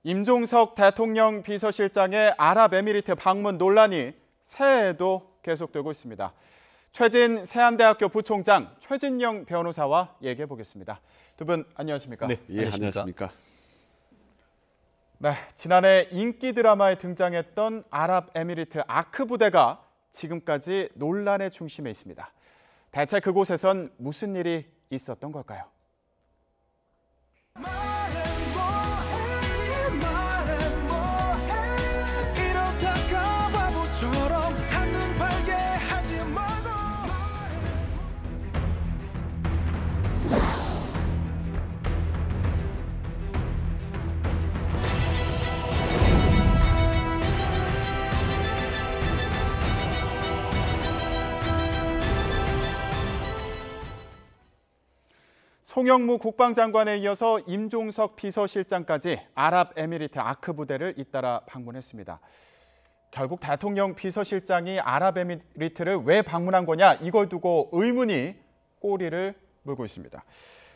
임종석 대통령 비서실장의 아랍에미리트 방문 논란이 새해에도 계속되고 있습니다. 최진 세안대학교 부총장 최진영 변호사와 얘기해 보겠습니다. 두 분 안녕하십니까? 네, 안녕하십니까? 네, 지난해 인기 드라마에 등장했던 아랍에미리트 아크 부대가 지금까지 논란의 중심에 있습니다. 대체 그곳에선 무슨 일이 있었던 걸까요? 송영무 국방장관에 이어서 임종석 비서실장까지 아랍에미리트 아크 부대를 잇따라 방문했습니다. 결국 대통령 비서실장이 아랍에미리트를 왜 방문한 거냐, 이걸 두고 의문이 꼬리를 물고 있습니다.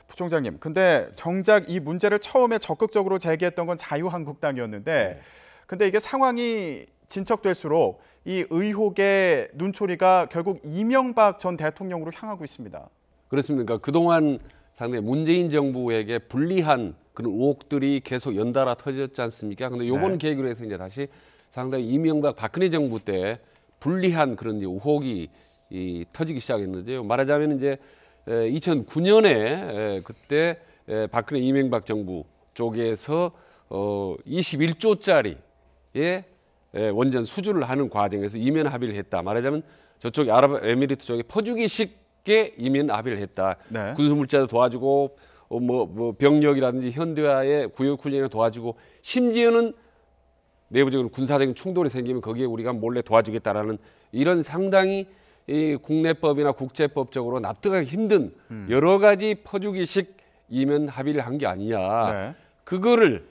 부총장님, 근데 정작 이 문제를 처음에 적극적으로 제기했던 건 자유한국당이었는데 근데 이게 상황이 진척될수록 이 의혹의 눈초리가 결국 이명박 전 대통령으로 향하고 있습니다. 그렇습니까? 그동안 상당히 문재인 정부에게 불리한 그런 의혹들이 계속 연달아 터졌지 않습니까? 그런데 이번 계기로 해서 이제 다시 상당히 이명박 박근혜 정부 때 불리한 그런 의혹이 터지기 시작했는데요. 말하자면 이제 2009년에 그때 박근혜 이명박 정부 쪽에서 21조짜리의 원전 수주를 하는 과정에서 이면 합의를 했다. 말하자면 저쪽 아랍에미리트 쪽에 퍼주기식 이면 합의를 했다. 네. 군수물자도 도와주고 뭐 병력이라든지 현대화의 구역 훈련을 도와주고 심지어는 내부적으로 군사적인 충돌이 생기면 거기에 우리가 몰래 도와주겠다라는 이런 상당히 이 국내법이나 국제법적으로 납득하기 힘든 여러 가지 퍼주기식 이면 합의를 한 게 아니냐. 네. 그거를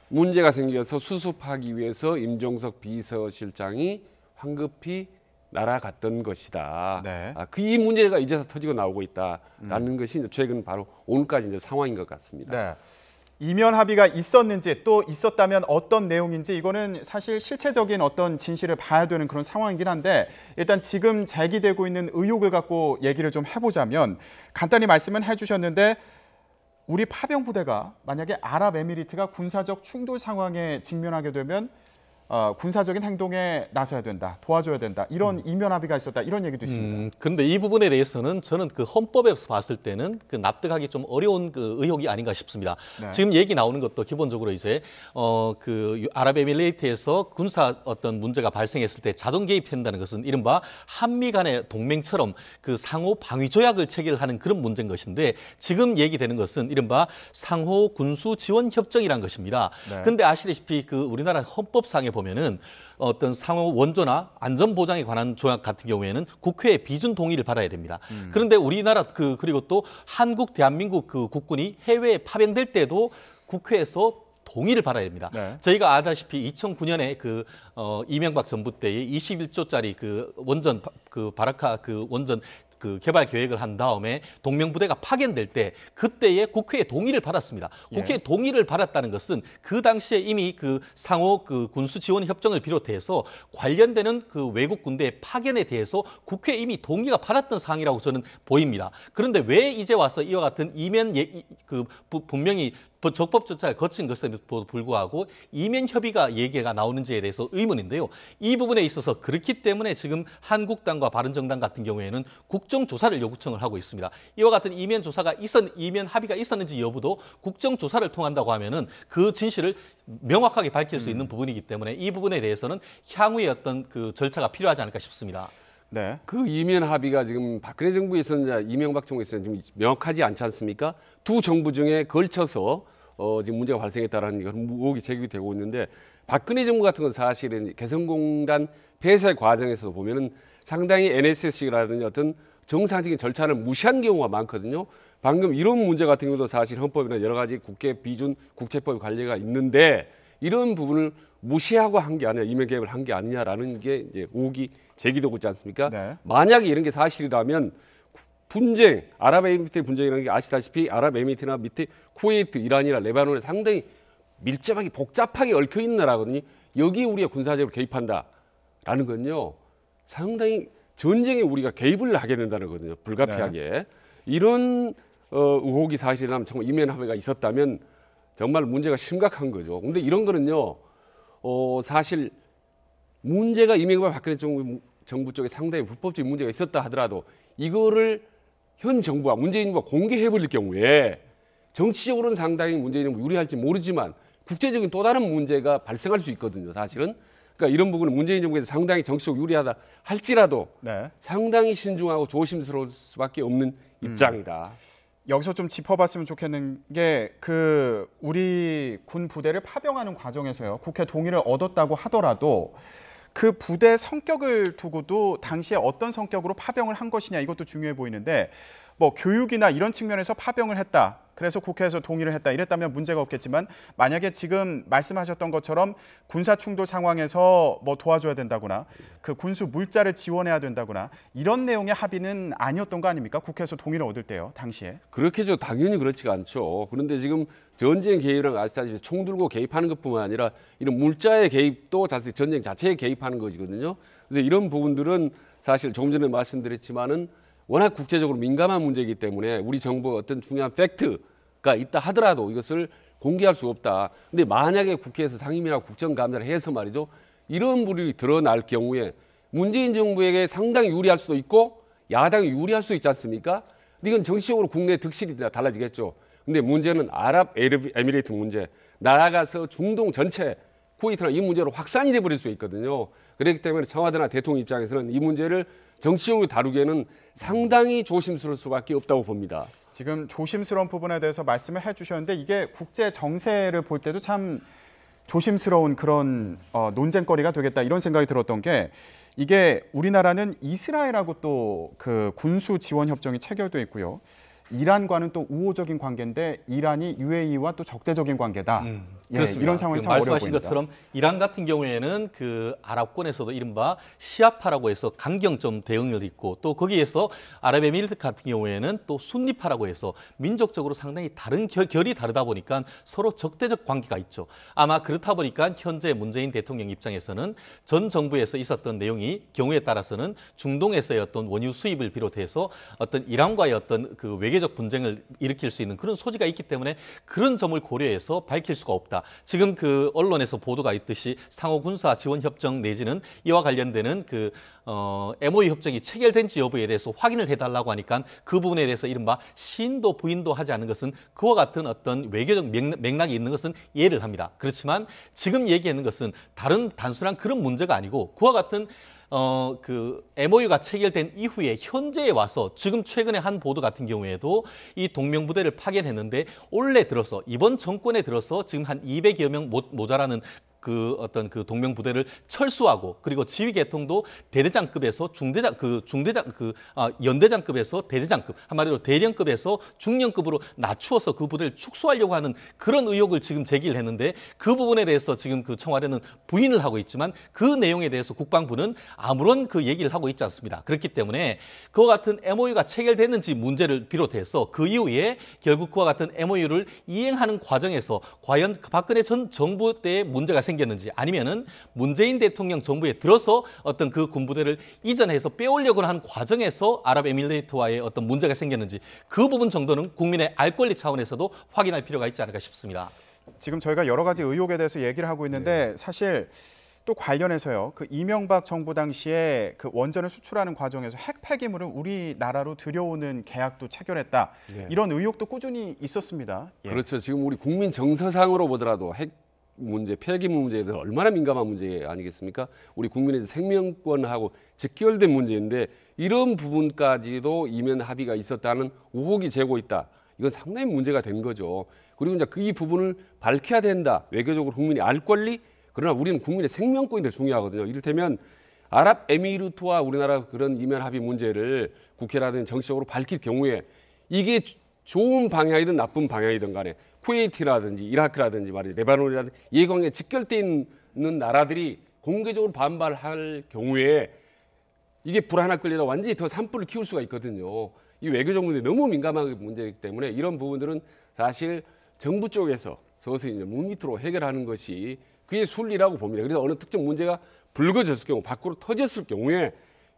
문제가 생겨서 수습하기 위해서 임종석 비서실장이 황급히 날아갔던 것이다. 네. 이 문제가 이제서 터지고 나오고 있다라는 것이 이제 최근 바로 오늘까지 이제 상황인 것 같습니다. 네. 이면 합의가 있었는지 또 있었다면 어떤 내용인지 이거는 사실 실체적인 어떤 진실을 봐야 되는 그런 상황이긴 한데 일단 지금 제기되고 있는 의혹을 갖고 얘기를 좀 해보자면 간단히 말씀은 해주셨는데 우리 파병 부대가 만약에 아랍에미리트가 군사적 충돌 상황에 직면하게 되면 군사적인 행동에 나서야 된다, 도와줘야 된다, 이런 이면 합의가 있었다, 이런 얘기도 있습니다. 그런데 이 부분에 대해서는 저는 그 헌법에서 봤을 때는 그 납득하기 좀 어려운 그 의혹이 아닌가 싶습니다. 네. 지금 얘기 나오는 것도 기본적으로 이제 그 아랍에미레이트에서 군사 어떤 문제가 발생했을 때 자동 개입한다는 것은 이른바 한미 간의 동맹처럼 그 상호 방위 조약을 체결하는 그런 문제인 것인데 지금 얘기되는 것은 이른바 상호 군수 지원 협정이란 것입니다. 그런데 아시다시피 그 우리나라 헌법상에 보면은 어떤 상호 원조나 안전 보장에 관한 조약 같은 경우에는 국회의 비준 동의를 받아야 됩니다. 그런데 우리나라 그리고 또 한국 대한민국 그 국군이 해외에 파병될 때도 국회에서 동의를 받아야 됩니다. 네. 저희가 아다시피 2009년에 그 이명박 정부 때의 21조짜리 그 원전 그 바라카 그 원전 그 개발 계획을 한 다음에 동명부대가 파견될 때 그때의 국회의 동의를 받았습니다. 국회의 동의를 받았다는 것은 그 당시에 이미 그 상호 그 군수 지원 협정을 비롯해서 관련되는 그 외국 군대의 파견에 대해서 국회에 이미 동의가 받았던 사항이라고 저는 보입니다. 그런데 왜 이제 와서 이와 같은 이면 분명히 적법 절차를 거친 것에도 불구하고 이면 협의가 얘기가 나오는지에 대해서 의문인데요. 이 부분에 있어서 그렇기 때문에 지금 한국당과 바른정당 같은 경우에는 국정조사를 요구청을 하고 있습니다. 이와 같은 이면 합의가 있었는지 여부도 국정조사를 통한다고 하면은 그 진실을 명확하게 밝힐 수 있는 부분이기 때문에 이 부분에 대해서는 향후에 어떤 그 절차가 필요하지 않을까 싶습니다. 네. 그 이면 합의가 지금 박근혜 정부에 있었는지 이명박 정부에 있었는지 좀 명확하지 않지 않습니까? 두 정부 중에 걸쳐서 지금 문제가 발생했다라는 그런 의혹이 제기되고 있는데 박근혜 정부 같은 건 사실은 개성공단 폐쇄 과정에서 보면은 상당히 NSC라든지 어떤 정상적인 절차를 무시한 경우가 많거든요. 방금 이런 문제 같은 경우도 사실 헌법이나 여러 가지 국회 비준 국제법 관리가 있는데 이런 부분을 무시하고 한 게 아니냐, 이면 개입을 한 게 아니냐라는 게 이제 의혹이 제기되고 있지 않습니까? 네. 만약에 이런 게 사실이라면 분쟁, 아랍에미리트의 분쟁이라는 게 아시다시피 아랍에미리트나 밑에 쿠웨이트, 이란이나 레바논에 상당히 밀접하게 복잡하게 얽혀 있는 나라거든요. 여기에 우리가 군사적으로 개입한다라는 건요. 상당히 전쟁에 우리가 개입을 하게 된다는 거거든요. 불가피하게. 네. 이런 의혹이 사실이라면 정말 이면 합의가 있었다면 정말 문제가 심각한 거죠. 근데 이런 거는요. 사실 문제가 이명박 박근혜 정부 쪽에 상당히 불법적인 문제가 있었다 하더라도 이거를 현 정부와 문재인 정부가 공개해버릴 경우에 정치적으로는 상당히 문재인 정부 유리할지 모르지만 국제적인 또 다른 문제가 발생할 수 있거든요. 사실은. 그러니까 이런 부분은 문재인 정부에서 상당히 정치적으로 유리하다 할지라도 네. 상당히 신중하고 조심스러울 수밖에 없는 입장이다. 여기서 좀 짚어봤으면 좋겠는 게 우리 군 부대를 파병하는 과정에서요. 국회 동의를 얻었다고 하더라도 그 부대 성격을 두고도 당시에 어떤 성격으로 파병을 한 것이냐 이것도 중요해 보이는데 뭐 교육이나 이런 측면에서 파병을 했다. 그래서 국회에서 동의를 했다. 이랬다면 문제가 없겠지만 만약에 지금 말씀하셨던 것처럼 군사 충돌 상황에서 뭐 도와줘야 된다거나 그 군수 물자를 지원해야 된다거나 이런 내용의 합의는 아니었던 거 아닙니까? 국회에서 동의를 얻을 때요. 당시에. 그렇게죠. 당연히 그렇지가 않죠. 그런데 지금 전쟁 개입이랑 아시다시피 총 들고 개입하는 것뿐만 아니라 이런 물자의 개입도 사실 전쟁 자체에 개입하는 것이거든요. 그래서 이런 부분들은 사실 조금 전에 말씀드렸지만은 워낙 국제적으로 민감한 문제이기 때문에 우리 정부가 어떤 중요한 팩트가 있다 하더라도 이것을 공개할 수 없다. 근데 만약에 국회에서 상임위나 국정감사를 해서 말이죠. 이런 부분이 드러날 경우에 문재인 정부에게 상당히 유리할 수도 있고 야당이 유리할 수 있지 않습니까? 이건 정치적으로 국내 득실이 달라지겠죠. 근데 문제는 아랍에미리트 문제, 나아가서 중동 전체 쿠웨이트나 이 문제로 확산이 돼버릴 수 있거든요. 그렇기 때문에 청와대나 대통령 입장에서는 이 문제를 정치적으로 다루기에는 상당히 조심스러울 수밖에 없다고 봅니다. 지금 조심스러운 부분에 대해서 말씀을 해주셨는데 이게 국제 정세를 볼 때도 참 조심스러운 그런 논쟁거리가 되겠다 이런 생각이 들었던 게 이게 우리나라는 이스라엘하고 또 그 군수 지원 협정이 체결돼 있고요. 이란과는 또 우호적인 관계인데 이란이 UAE와 또 적대적인 관계다. 예, 그렇습니다. 이런 상황이 참 어려워 말씀하신 보입니다. 것처럼 이란 같은 경우에는 그 아랍권에서도 이른바 시아파라고 해서 강경점 대응을 있고 또 거기에서 아랍에미리트 같은 경우에는 또 순니파라고 해서 민족적으로 상당히 다른 결이 다르다 보니까 서로 적대적 관계가 있죠. 아마 그렇다 보니까 현재 문재인 대통령 입장에서는 전 정부에서 있었던 내용이 경우에 따라서는 중동에서의 어떤 원유 수입을 비롯해서 어떤 이란과의 어떤 그 외교적 분쟁을 일으킬 수 있는 그런 소지가 있기 때문에 그런 점을 고려해서 밝힐 수가 없다. 지금 그 언론에서 보도가 있듯이 상호 군사 지원 협정 내지는 이와 관련되는 그 MOU 협정이 체결된지 여부에 대해서 확인을 해달라고 하니까 그 부분에 대해서 이른바 시인도 부인도 하지 않는 것은 그와 같은 어떤 외교적 맥락이 있는 것은 이해를 합니다. 그렇지만 지금 얘기하는 것은 단순한 그런 문제가 아니고 그와 같은 그 MOU가 체결된 이후에 현재에 와서 지금 최근에 한 보도 같은 경우에도 이 동명부대를 파견했는데 올해 들어서 이번 정권에 들어서 지금 한 200여 명 모자라는 그 어떤 그 동명 부대를 철수하고 그리고 지휘 계통도 대대장급에서 연대장급에서 대대장급 한마디로 대령급에서 중령급으로 낮추어서 그 부대를 축소하려고 하는 그런 의혹을 지금 제기를 했는데 그 부분에 대해서 지금 그 청와대는 부인을 하고 있지만 그 내용에 대해서 국방부는 아무런 그 얘기를 하고 있지 않습니다. 그렇기 때문에 그와 같은 MOU가 체결됐는지 문제를 비롯해서 그 이후에 결국 그와 같은 MOU를 이행하는 과정에서 과연 박근혜 전 정부 때의 문제가 생겼는지 아니면은 문재인 대통령 정부에 들어서 어떤 그 군부대를 이전해서 빼오려고 하는 과정에서 아랍에미리트와의 어떤 문제가 생겼는지 그 부분 정도는 국민의 알 권리 차원에서도 확인할 필요가 있지 않을까 싶습니다. 지금 저희가 여러 가지 의혹에 대해서 얘기를 하고 있는데 사실 또 관련해서요. 그 이명박 정부 당시에 그 원전을 수출하는 과정에서 핵 폐기물을 우리나라로 들여오는 계약도 체결했다. 네. 이런 의혹도 꾸준히 있었습니다. 예. 그렇죠. 지금 우리 국민 정서상으로 보더라도 핵 문제, 폐기물 문제에 대해서 얼마나 민감한 문제 아니겠습니까? 우리 국민의 생명권하고 직결된 문제인데 이런 부분까지도 이면 합의가 있었다는 의혹이 재고 있다. 이건 상당히 문제가 된 거죠. 그리고 이제 이 부분을 밝혀야 된다. 외교적으로 국민이 알 권리. 그러나 우리는 국민의 생명권이 더 중요하거든요. 이를테면 아랍에미리트와 우리나라 그런 이면 합의 문제를 국회라든지 정치적으로 밝힐 경우에 이게 좋은 방향이든 나쁜 방향이든 간에 쿠웨이트라든지 이라크라든지 레바논이라든지 이해관계에 직결돼 있는 나라들이 공개적으로 반발할 경우에 이게 불 하나 끌려다 완전히 더 산불을 키울 수가 있거든요. 이 외교적 문제 너무 민감한 문제이기 때문에 이런 부분들은 사실 정부 쪽에서 서서히 이제 물밑으로 해결하는 것이 그게 순리라고 봅니다. 그래서 어느 특정 문제가 불거졌을 경우, 밖으로 터졌을 경우에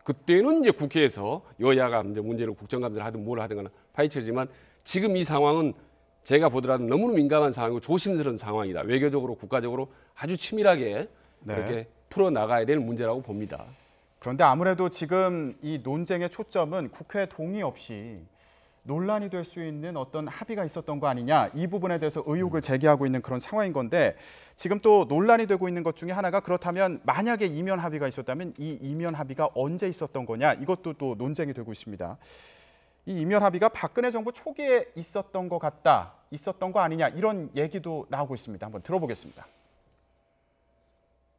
그때는 이제 국회에서 여야가 이제 문제를 국정감사를 하든 뭘 하든 간에 파헤쳐지만 지금 이 상황은 제가 보더라도 너무나 민감한 상황이고 조심스러운 상황이다. 외교적으로 국가적으로 아주 치밀하게 네. 이렇게 풀어나가야 될 문제라고 봅니다. 그런데 아무래도 지금 이 논쟁의 초점은 국회 동의 없이 논란이 될 수 있는 어떤 합의가 있었던 거 아니냐, 이 부분에 대해서 의혹을 제기하고 있는 그런 상황인 건데, 지금 또 논란이 되고 있는 것 중에 하나가, 그렇다면 만약에 이면 합의가 있었다면 이 이면 합의가 언제 있었던 거냐, 이것도 또 논쟁이 되고 있습니다. 이 이면 합의가 박근혜 정부 초기에 있었던 것 같다, 있었던 거 아니냐, 이런 얘기도 나오고 있습니다. 한번 들어보겠습니다.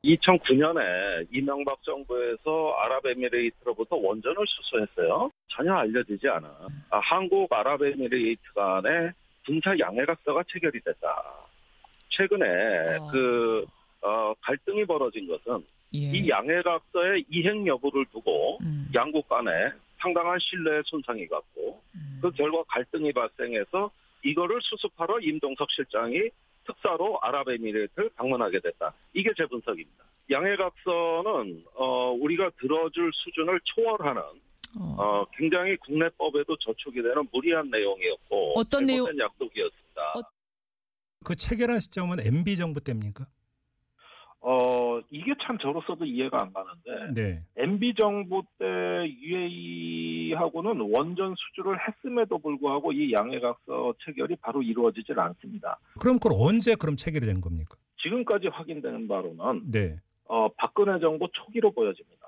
2009년에 이명박 정부에서 아랍에미레이트로부터 원전을 수수했어요. 전혀 알려지지 않아. 한국 아랍에미레이트 간의 군사 양해각서가 체결이 됐다. 최근에 갈등이 벌어진 것은 이 양해각서의 이행 여부를 두고 양국 간에 상당한 신뢰 손상이 갔고 그 결과 갈등이 발생해서 이거를 수습하러 임종석 실장이 특사로 아랍에미레이트를 방문하게 됐다. 이게 제 분석입니다. 양해각서는 우리가 들어줄 수준을 초월하는 굉장히 국내법에도 저촉이 되는 무리한 내용이었고 어떤 내용? 잘못된 약속이었습니다. 그 체결한 시점은 MB 정부 때입니까? 이게 참 저로서도 이해가 안 가는데 네. MB 정부 때 UAE하고는 원전 수주를 했음에도 불구하고 이 양해각서 체결이 바로 이루어지질 않습니다. 그럼 그걸 언제 그럼 체결이 된 겁니까? 지금까지 확인되는 바로는 네. 박근혜 정부 초기로 보여집니다.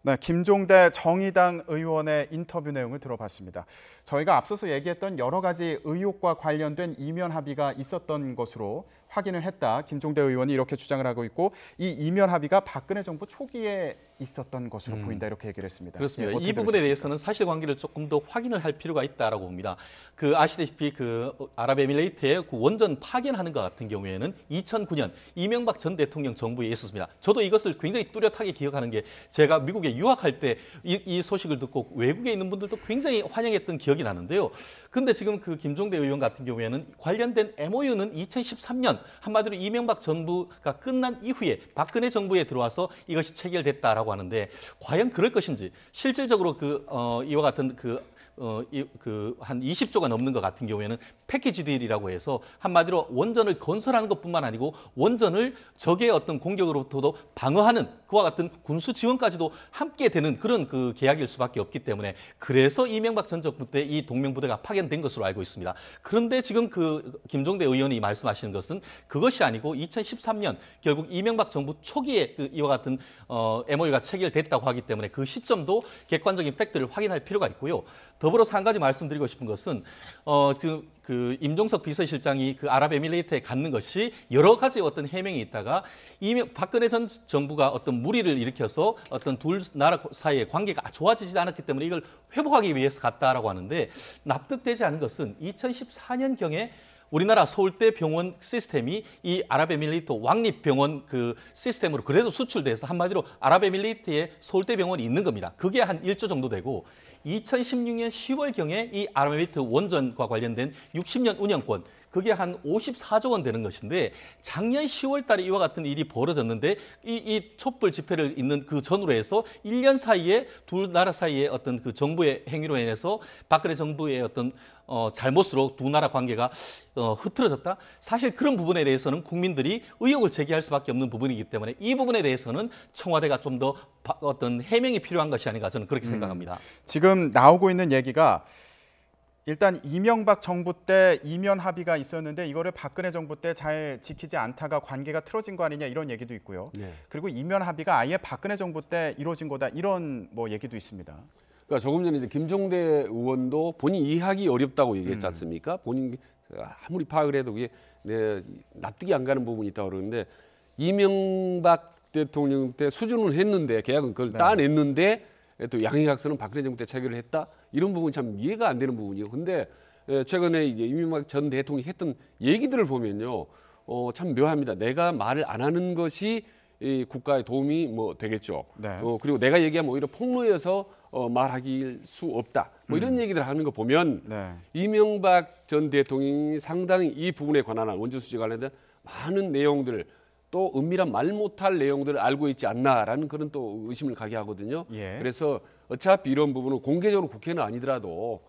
네, 김종대 정의당 의원의 인터뷰 내용을 들어봤습니다. 저희가 앞서서 얘기했던 여러 가지 의혹과 관련된 이면 합의가 있었던 것으로 확인을 했다. 김종대 의원이 이렇게 주장을 하고 있고, 이 이면 합의가 박근혜 정부 초기에 있었던 것으로 보인다, 이렇게 얘기를 했습니다. 그렇습니다. 예, 이 부분에 대해서는 사실관계를 조금 더 확인을 할 필요가 있다라고 봅니다. 아시다시피 아랍에미레이트의 원전 파견하는 것 같은 경우에는 2009년 이명박 전 대통령 정부에 있었습니다. 저도 이것을 굉장히 뚜렷하게 기억하는 게, 제가 미국에 유학할 때 이 소식을 듣고 외국에 있는 분들도 굉장히 환영했던 기억이 나는데요. 근데 지금 김종대 의원 같은 경우에는 관련된 MOU는 2013년 한마디로 이명박 정부가 끝난 이후에 박근혜 정부에 들어와서 이것이 체결됐다라고 하는데, 과연 그럴 것인지, 실질적으로 이와 같은 한 20조가 넘는 것 같은 경우에는 패키지 딜이라고 해서 한마디로 원전을 건설하는 것뿐만 아니고 원전을 적의 어떤 공격으로부터도 방어하는 그와 같은 군수 지원까지도 함께 되는 그런 계약일 수밖에 없기 때문에, 그래서 이명박 전 정부 때 이 동명부대가 파견된 것으로 알고 있습니다. 그런데 지금 김종대 의원이 말씀하시는 것은 그것이 아니고 2013년 결국 이명박 정부 초기에 이와 같은 MOU가 체결됐다고 하기 때문에 그 시점도 객관적인 팩트를 확인할 필요가 있고요. 더불어서 한 가지 말씀드리고 싶은 것은 임종석 비서실장이 아랍에미레이트에 갔는 것이 여러 가지 어떤 해명이 있다가 박근혜 전 정부가 어떤 무리를 일으켜서 어떤 둘 나라 사이의 관계가 좋아지지 않았기 때문에 이걸 회복하기 위해서 갔다라고 하는데, 납득되지 않은 것은 2014년경에 우리나라 서울대 병원 시스템이 이 아랍에미레이트 왕립병원 시스템으로 그래도 수출돼서 한마디로 아랍에미레이트에 서울대 병원이 있는 겁니다. 그게 한 1조 정도 되고, 2016년 10월경에 이 아랍에미레이트 원전과 관련된 60년 운영권, 그게 한 54조 원 되는 것인데, 작년 10월 달에 이와 같은 일이 벌어졌는데, 이 촛불 집회를 있는 그 전후로 해서 1년 사이에 두 나라 사이의 어떤 정부의 행위로 인해서 박근혜 정부의 어떤 잘못으로 두 나라 관계가 흐트러졌다. 사실 그런 부분에 대해서는 국민들이 의혹을 제기할 수밖에 없는 부분이기 때문에 이 부분에 대해서는 청와대가 좀 더 어떤 해명이 필요한 것이 아닌가, 저는 그렇게 생각합니다. 지금 나오고 있는 얘기가, 일단 이명박 정부 때 이면 합의가 있었는데 이거를 박근혜 정부 때 잘 지키지 않다가 관계가 틀어진 거 아니냐, 이런 얘기도 있고요. 네. 그리고 이면 합의가 아예 박근혜 정부 때 이루어진 거다, 이런 얘기도 있습니다. 그러니까 조금 전에 이제 김종대 의원도 본인 이해하기 어렵다고 얘기했지 않습니까? 본인 아무리 파악을 해도 그게 납득이 안 가는 부분이 있다고 그러는데, 이명박 대통령 때 수준을 했는데, 계약은 그걸 따냈는데 또 양해각서는 박근혜 정부 때 체결을 했다, 이런 부분 참 이해가 안 되는 부분이에요. 근데 최근에 이제 이명박 전 대통령이 했던 얘기들을 보면요, 참 묘합니다. 내가 말을 안 하는 것이 이 국가에 도움이 되겠죠. 네. 그리고 내가 얘기하면 오히려 폭로해서 말하기 수 없다. 뭐 이런 얘기들 하는 거 보면 네. 이명박 전 대통령이 상당히 이 부분에 관한 원전 수지 관련된 많은 내용들 또 은밀한 말 못할 내용들을 알고 있지 않나라는 그런 또 의심을 가게 하거든요. 예. 그래서 어차피 이런 부분은 공개적으로 국회는 아니더라도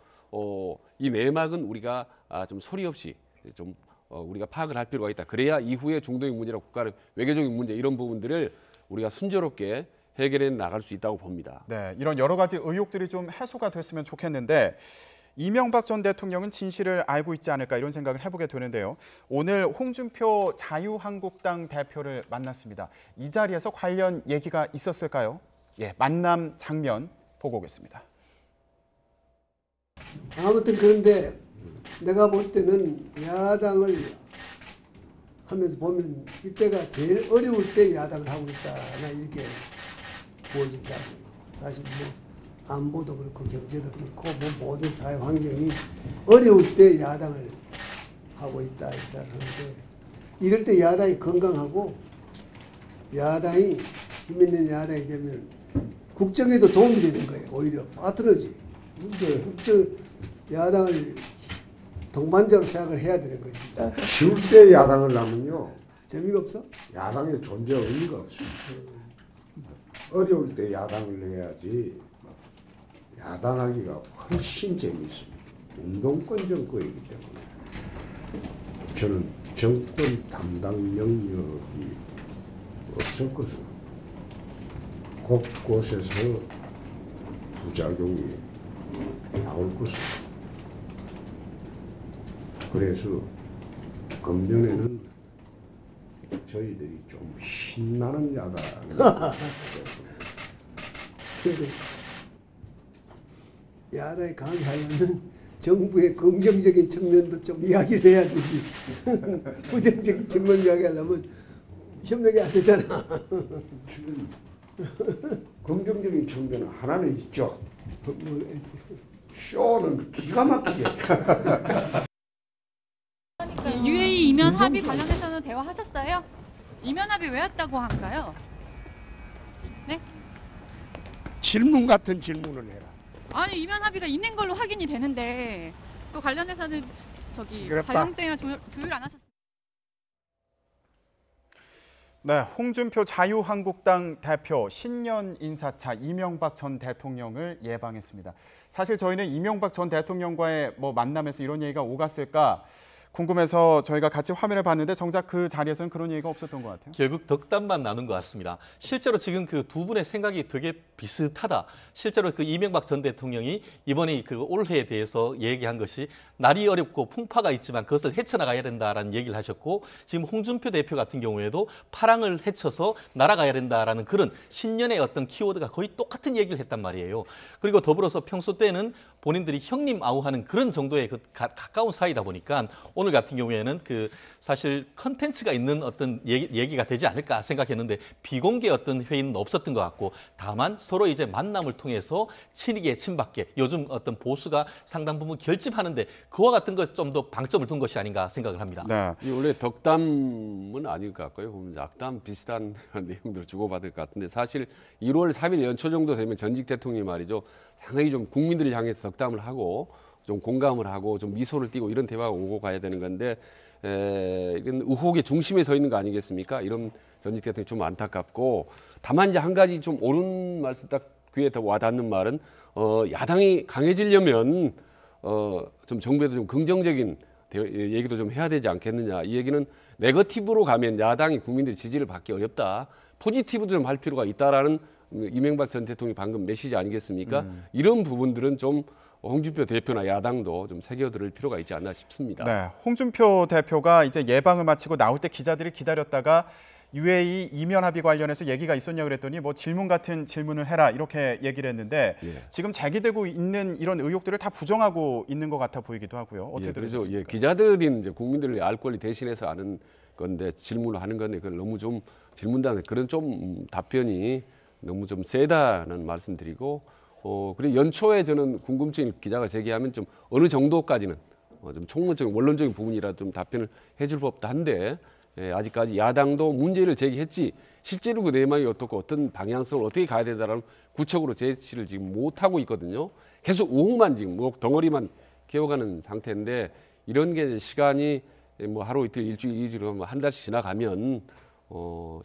이 내막은 우리가 좀 소리 없이 좀 우리가 파악을 할 필요가 있다. 그래야 이후에 중동의 문제나 국가의 외교적인 문제 이런 부분들을 우리가 순조롭게 해결해 나갈 수 있다고 봅니다. 네, 이런 여러 가지 의혹들이 좀 해소가 됐으면 좋겠는데 이명박 전 대통령은 진실을 알고 있지 않을까 이런 생각을 해보게 되는데요. 오늘 홍준표 자유한국당 대표를 만났습니다. 이 자리에서 관련 얘기가 있었을까요? 예, 만남 장면 보고 오겠습니다. 아무튼 그런데 내가 볼 때는 야당을 하면서 보면 이때가 제일 어려울 때 야당을 하고 있다. 나 이렇게 보여진다. 사실 뭐 안보도 그렇고 경제도 그렇고 뭐 모든 사회 환경이 어려울 때 야당을 하고 있다 이 생각하는데 이럴 때 야당이 건강하고 야당이 힘 있는 야당이 되면 국정에도 도움이 되는 거예요. 오히려 파트너지. 근데 국정 야당을 동반자로 생각을 해야 되는 것이다. 쉬울 때 야당을 하면요. 재미가 없어? 야당의 존재 의미가 없습니다. 어려울 때 야당을 해야지 야당하기가 훨씬 재미있습니다. 운동권 정권이기 때문에 저는 정권 담당 영역이 없을 것으로 곳곳에서 부작용이 나올 것으로 그래서 금년에는 저희들이 좀 신나는 야당을 야당이 강하려면 정부의 긍정적인 측면도 좀 이야기를 해야 되지. 부정적인 측면 이야기하려면 협력이 안 되잖아. 지금 긍정적인 측면은 하나는 있죠. 쇼는 기가 막히게. UAE 이면 합의 관련해서는 대화하셨어요? 이면 합의 왜 했다고 할까요? 네? 질문 같은 질문을 해라. 아니 이면 합의가 있는 걸로 확인이 되는데 또 관련해서는 저기 그랬다. 자유한국당이랑 조율 안 하셨어요? 네, 홍준표 자유한국당 대표 신년 인사차 이명박 전 대통령을 예방했습니다. 사실 저희는 이명박 전 대통령과의 만남에서 이런 얘기가 오갔을까 궁금해서 저희가 같이 화면을 봤는데 정작 그 자리에서는 그런 얘기가 없었던 것 같아요. 결국 덕담만 나눈 것 같습니다. 실제로 지금 그 두 분의 생각이 되게 비슷하다. 실제로 그 이명박 전 대통령이 이번에 그 올해에 대해서 얘기한 것이 날이 어렵고 풍파가 있지만 그것을 헤쳐나가야 된다라는 얘기를 하셨고 지금 홍준표 대표 같은 경우에도 파랑을 헤쳐서 날아가야 된다라는 그런 신년의 어떤 키워드가 거의 똑같은 얘기를 했단 말이에요. 그리고 더불어서 평소 때는 본인들이 형님 아우하는 그런 정도의 그 가까운 사이다 보니까 오늘 같은 경우에는 그 사실 컨텐츠가 있는 어떤 얘기가 되지 않을까 생각했는데 비공개 어떤 회의는 없었던 것 같고 다만 서로 이제 만남을 통해서 친이게 친박계 요즘 어떤 보수가 상당 부분 결집하는데 그와 같은 것에 좀 더 방점을 둔 것이 아닌가 생각을 합니다. 네. 이 원래 덕담은 아닐 것 같고요. 보면 악담 비슷한 내용들을 주고받을 것 같은데 사실 1월 3일 연초 정도 되면 전직 대통령이 말이죠. 상당히 좀 국민들을 향해서 덕담을 하고 좀 공감을 하고 좀 미소를 띠고 이런 대화가 오고 가야 되는 건데 이런 의혹의 중심에 서 있는 거 아니겠습니까? 이런 전직 대통령이 좀 안타깝고 다만 이제 한 가지 좀 옳은 말씀 딱 귀에 더 와닿는 말은 야당이 강해지려면 좀 정부에도 좀 긍정적인 얘기도 좀 해야 되지 않겠느냐. 이 얘기는 네거티브로 가면 야당이 국민들의 지지를 받기 어렵다. 포지티브도 좀 할 필요가 있다라는 이명박 전 대통령이 방금 메시지 아니겠습니까? 이런 부분들은 좀 홍준표 대표나 야당도 좀 새겨들을 필요가 있지 않나 싶습니다. 네, 홍준표 대표가 이제 예방을 마치고 나올 때 기자들이 기다렸다가 UAE 이면 합의 관련해서 얘기가 있었냐 그랬더니 질문 같은 질문을 해라 이렇게 얘기를 했는데 지금 제기되고 있는 이런 의혹들을 다 부정하고 있는 것 같아 보이기도 하고요. 어떻게 들으셨습니까? 기자들이 이제 국민들의 알 권리 대신해서 아는 건데 질문을 하는 건데 그걸 너무 좀 질문단 그런 좀 답변이 너무 좀 세다는 말씀드리고 그리고 연초에 저는 궁금증을 기자가 제기하면 좀 어느 정도까지는 좀 총론적인 원론적인 부분이라 좀 답변을 해줄 법도 한데 아직까지 야당도 문제를 제기했지 실제로 그 내막이 어떻고 어떤 방향성을 어떻게 가야 된다는 구체적으로 제시를 지금 못 하고 있거든요. 계속 의혹만 지금 덩어리만 키워가는 상태인데 이런 게 시간이 뭐 하루 이틀 일주일 한 달씩 지나가면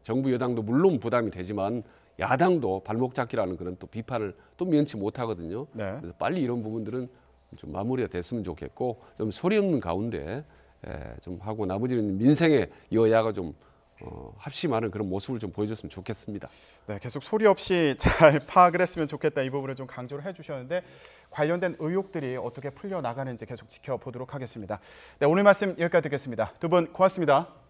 정부 여당도 물론 부담이 되지만 야당도 발목 잡기라는 그런 또 비판을 또 면치 못하거든요. 네. 그래서 빨리 이런 부분들은 좀 마무리가 됐으면 좋겠고 좀 소리 없는 가운데 좀 하고 나머지는 민생에 여야가 좀 합심하는 그런 모습을 좀 보여줬으면 좋겠습니다. 네, 계속 소리 없이 잘 파악을 했으면 좋겠다 이 부분을 좀 강조를 해주셨는데 관련된 의혹들이 어떻게 풀려 나가는지 계속 지켜보도록 하겠습니다. 네, 오늘 말씀 여기까지 듣겠습니다. 두 분 고맙습니다.